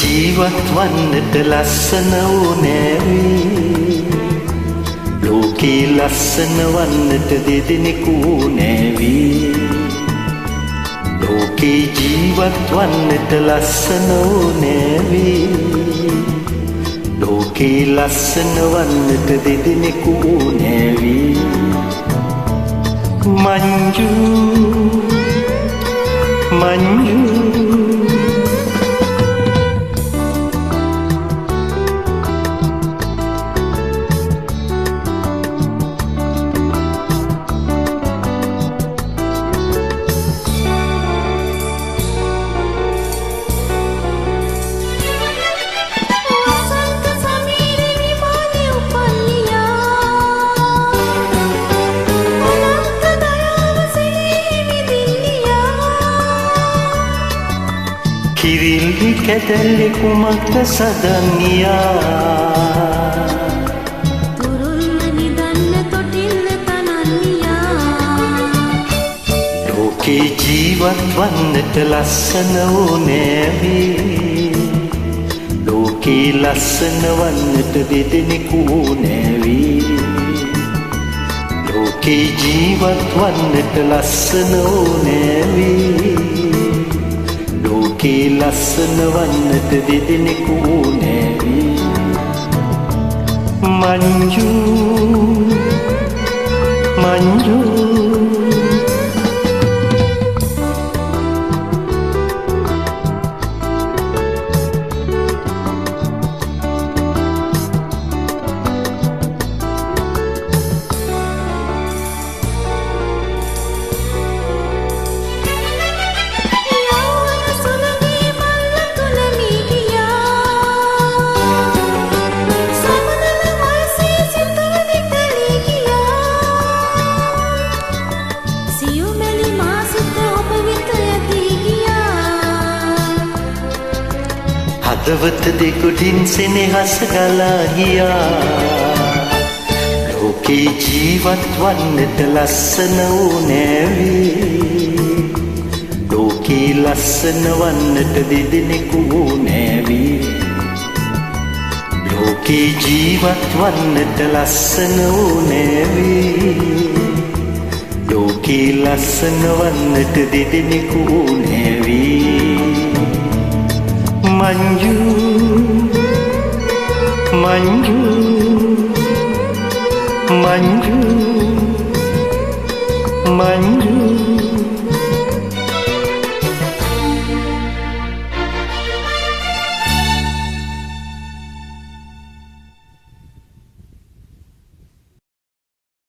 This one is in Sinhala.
ජීවත් වන්නට ලස්සන ඕනෑවී ලෝකේ ලස්සන වන්නට දෙදෙනෙකු නෑවී ලෝකේ ජීවත් වන්නට ලස්සන ඕනෑවී ලෝකේ ලස්සන වන්නට දෙදෙනෙකු නෑවී මංජු මංජු කිරිල්ලි කැදැල්ලි කුමක්ද සදන්නියා තුරුල්ල නිදන්න තොටිල්ල තනන්නියා ලෝකේ ජීවත් වන්නට ලස්සන ඕනෑවී ලෝකේ ලස්සන වන්නට දෙදෙනෙකු ඕනෑවී ලෝකේ ජීවත් වන්නට ලස්සන ඕනෑවී ලෝකේ ලස්සන වන්නට දෙදෙනෙකු නෑවී මංජු මංජු හදවත දෙකොටින් සෙනෙහස ගලා ගියා ලෝකේ ජීවත් වන්නට ලස්සන ඕනෑවී ලෝකේ ලස්සන වන්නට දෙදෙනෙකු ඕනෑවී ලෝකේ ජීවත් වන්නට ලස්සන ඕනෑවී ලෝකේ ලස්සන වන්නට දෙදෙනෙකු ඕනෑවී මංජු මංජු මංජු මංජු